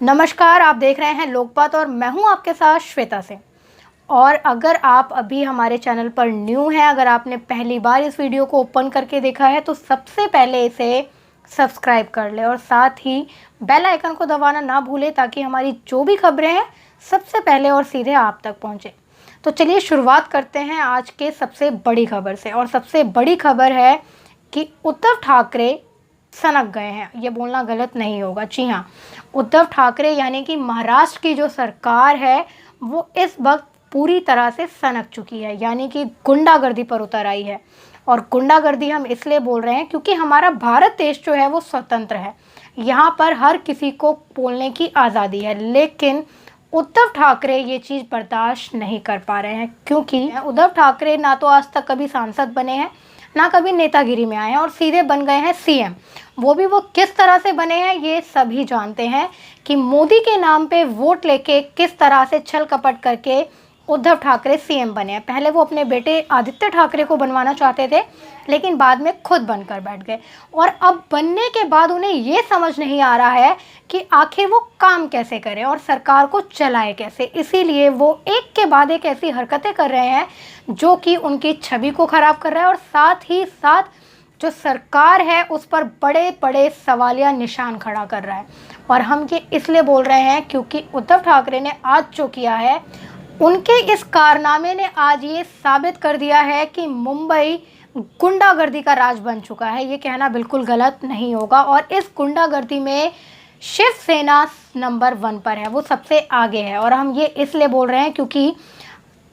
नमस्कार, आप देख रहे हैं लोकपात और मैं हूं आपके साथ श्वेता सिंह। और अगर आप अभी हमारे चैनल पर न्यू हैं, अगर आपने पहली बार इस वीडियो को ओपन करके देखा है तो सबसे पहले इसे सब्सक्राइब कर ले और साथ ही बेल आइकन को दबाना ना भूलें ताकि हमारी जो भी खबरें हैं सबसे पहले और सीधे आप तक पहुंचे। तो चलिए शुरुआत करते हैं आज के सबसे बड़ी खबर से। और सबसे बड़ी खबर है कि उद्धव ठाकरे सनक गए हैं। ये बोलना गलत नहीं होगा, जी हाँ, उद्धव ठाकरे यानी कि महाराष्ट्र की जो सरकार है वो इस वक्त पूरी तरह से सनक चुकी है, यानी कि गुंडागर्दी पर उतर आई है। और गुंडागर्दी हम इसलिए बोल रहे हैं क्योंकि हमारा भारत देश जो है वो स्वतंत्र है, यहाँ पर हर किसी को बोलने की आज़ादी है। लेकिन उद्धव ठाकरे ये चीज़ बर्दाश्त नहीं कर पा रहे हैं क्योंकि उद्धव ठाकरे ना तो आज तक कभी सांसद बने हैं, ना कभी नेतागिरी में आए हैं और सीधे बन गए हैं सीएम। वो किस तरह से बने हैं ये सभी जानते हैं कि मोदी के नाम पे वोट लेके किस तरह से छल कपट करके उद्धव ठाकरे सीएम बने हैं। पहले वो अपने बेटे आदित्य ठाकरे को बनवाना चाहते थे, लेकिन बाद में खुद बनकर बैठ गए। और अब बनने के बाद उन्हें ये समझ नहीं आ रहा है कि आखिर वो काम कैसे करें और सरकार को चलाए कैसे। इसीलिए वो एक के बाद एक ऐसी हरकतें कर रहे हैं जो कि उनकी छवि को ख़राब कर रहा है और साथ ही साथ जो सरकार है उस पर बड़े बड़े सवालिया निशान खड़ा कर रहा है। और हम ये इसलिए बोल रहे हैं क्योंकि उद्धव ठाकरे ने आज जो किया है, उनके इस कारनामे ने आज ये साबित कर दिया है कि मुंबई गुंडागर्दी का राज बन चुका है। ये कहना बिल्कुल गलत नहीं होगा। और इस गुंडागर्दी में शिवसेना नंबर 1 पर है, वो सबसे आगे है। और हम ये इसलिए बोल रहे हैं क्योंकि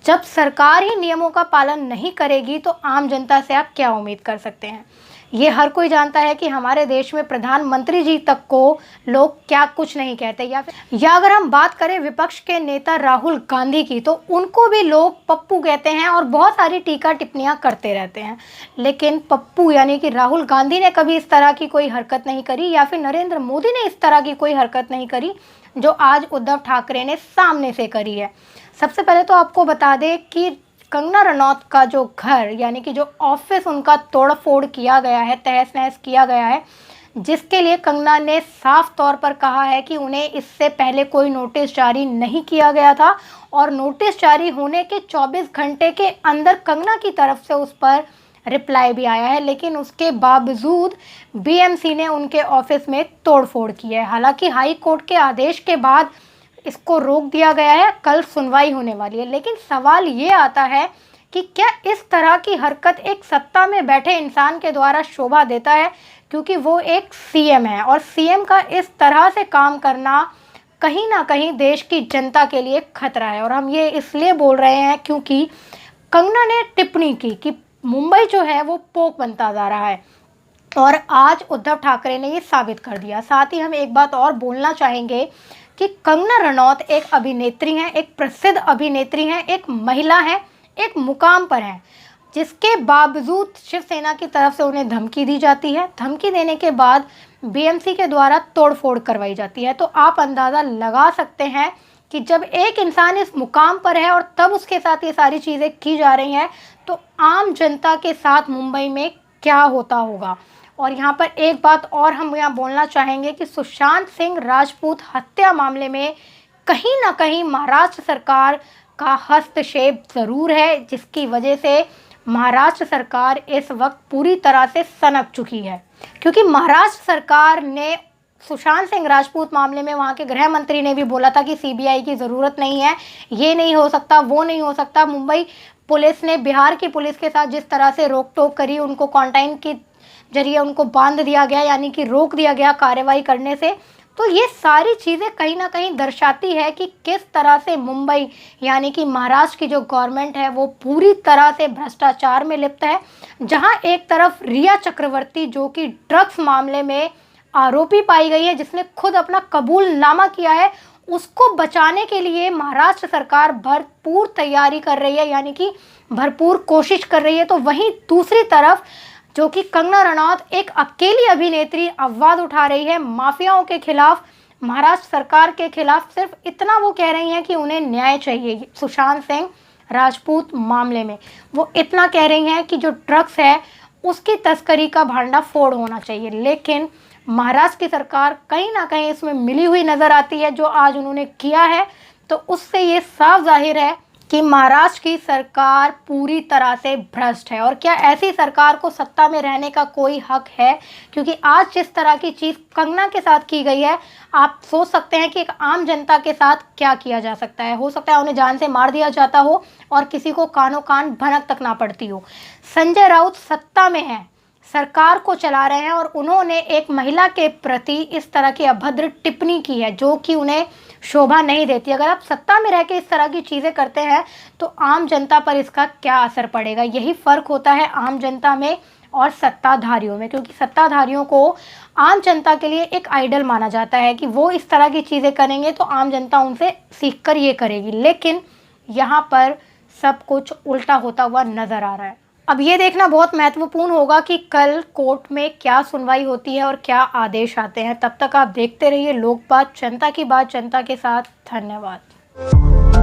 जब सरकार ही नियमों का पालन नहीं करेगी तो आम जनता से आप क्या उम्मीद कर सकते हैं। ये हर कोई जानता है कि हमारे देश में प्रधानमंत्री जी तक को लोग क्या कुछ नहीं कहते। या अगर हम बात करें विपक्ष के नेता राहुल गांधी की, तो उनको भी लोग पप्पू कहते हैं और बहुत सारी टीका टिप्पणियां करते रहते हैं। लेकिन पप्पू यानी कि राहुल गांधी ने कभी इस तरह की कोई हरकत नहीं करी, या फिर नरेंद्र मोदी ने इस तरह की कोई हरकत नहीं करी जो आज उद्धव ठाकरे ने सामने से करी है। सबसे पहले तो आपको बता दें कि कंगना रनौत का जो घर यानी कि जो ऑफिस उनका तोड़फोड़ किया गया है, तहस नहस किया गया है, जिसके लिए कंगना ने साफ तौर पर कहा है कि उन्हें इससे पहले कोई नोटिस जारी नहीं किया गया था और नोटिस जारी होने के 24 घंटे के अंदर कंगना की तरफ से उस पर रिप्लाई भी आया है। लेकिन उसके बावजूद बीएमसी ने उनके ऑफिस में तोड़फोड़ की है। हालांकि हाई कोर्ट के आदेश के बाद इसको रोक दिया गया है, कल सुनवाई होने वाली है। लेकिन सवाल ये आता है कि क्या इस तरह की हरकत एक सत्ता में बैठे इंसान के द्वारा शोभा देता है, क्योंकि वो एक सीएम है और सीएम का इस तरह से काम करना कहीं ना कहीं देश की जनता के लिए खतरा है। और हम ये इसलिए बोल रहे हैं क्योंकि कंगना ने टिप्पणी की कि मुंबई जो है वो पोक बनता जा रहा है और आज उद्धव ठाकरे ने ये साबित कर दिया। साथ ही हम एक बात और बोलना चाहेंगे कि कंगना रनौत एक अभिनेत्री हैं, एक प्रसिद्ध अभिनेत्री हैं, एक महिला हैं, एक मुकाम पर हैं, जिसके बावजूद शिवसेना की तरफ से उन्हें धमकी दी जाती है। धमकी देने के बाद बीएमसी के द्वारा तोड़फोड़ करवाई जाती है। तो आप अंदाज़ा लगा सकते हैं कि जब एक इंसान इस मुकाम पर है और तब उसके साथ ये सारी चीज़ें की जा रही हैं तो आम जनता के साथ मुंबई में क्या होता होगा। और यहाँ पर एक बात और हम यहाँ बोलना चाहेंगे कि सुशांत सिंह राजपूत हत्या मामले में कहीं ना कहीं महाराष्ट्र सरकार का हस्तक्षेप ज़रूर है, जिसकी वजह से महाराष्ट्र सरकार इस वक्त पूरी तरह से सनक चुकी है। क्योंकि महाराष्ट्र सरकार ने सुशांत सिंह राजपूत मामले में वहाँ के गृह मंत्री ने भी बोला था कि सीबीआई की ज़रूरत नहीं है, ये नहीं हो सकता, वो नहीं हो सकता। मुंबई पुलिस ने बिहार की पुलिस के साथ जिस तरह से रोक टोक करी, उनको क्वारंटाइन के जरिए उनको बांध दिया गया, यानी कि रोक दिया गया कार्रवाई करने से। तो ये सारी चीज़ें कहीं ना कहीं दर्शाती है कि किस तरह से मुंबई यानी कि महाराष्ट्र की जो गवर्नमेंट है वो पूरी तरह से भ्रष्टाचार में लिप्त है। जहां एक तरफ रिया चक्रवर्ती जो कि ड्रग्स मामले में आरोपी पाई गई है, जिसने खुद अपना कबूलनामा किया है, उसको बचाने के लिए महाराष्ट्र सरकार भरपूर तैयारी कर रही है, यानी कि भरपूर कोशिश कर रही है। तो वहीं दूसरी तरफ जो कि कंगना रनौत एक अकेली अभिनेत्री आवाज़ उठा रही है माफियाओं के खिलाफ, महाराष्ट्र सरकार के खिलाफ। सिर्फ इतना वो कह रही हैं कि उन्हें न्याय चाहिए सुशांत सिंह राजपूत मामले में। वो इतना कह रही हैं कि जो ड्रग्स है उसकी तस्करी का भांडाफोड़ होना चाहिए। लेकिन महाराष्ट्र की सरकार कहीं ना कहीं इसमें मिली हुई नज़र आती है जो आज उन्होंने किया है। तो उससे ये साफ जाहिर है कि महाराष्ट्र की सरकार पूरी तरह से भ्रष्ट है। और क्या ऐसी सरकार को सत्ता में रहने का कोई हक है? क्योंकि आज जिस तरह की चीज़ कंगना के साथ की गई है, आप सोच सकते हैं कि एक आम जनता के साथ क्या किया जा सकता है। हो सकता है उन्हें जान से मार दिया जाता हो और किसी को कानों कान भनक तक ना पड़ती हो। संजय राउत सत्ता में है, सरकार को चला रहे हैं, और उन्होंने एक महिला के प्रति इस तरह की अभद्र टिप्पणी की है जो कि उन्हें शोभा नहीं देती। अगर आप सत्ता में रह के इस तरह की चीज़ें करते हैं तो आम जनता पर इसका क्या असर पड़ेगा? यही फ़र्क होता है आम जनता में और सत्ताधारियों में, क्योंकि सत्ताधारियों को आम जनता के लिए एक आइडल माना जाता है कि वो इस तरह की चीज़ें करेंगे तो आम जनता उनसे सीखकर ये करेगी। लेकिन यहाँ पर सब कुछ उल्टा होता हुआ नज़र आ रहा है। अब ये देखना बहुत महत्वपूर्ण होगा कि कल कोर्ट में क्या सुनवाई होती है और क्या आदेश आते हैं। तब तक आप देखते रहिए लोकबात, जनता की बात जनता के साथ। धन्यवाद।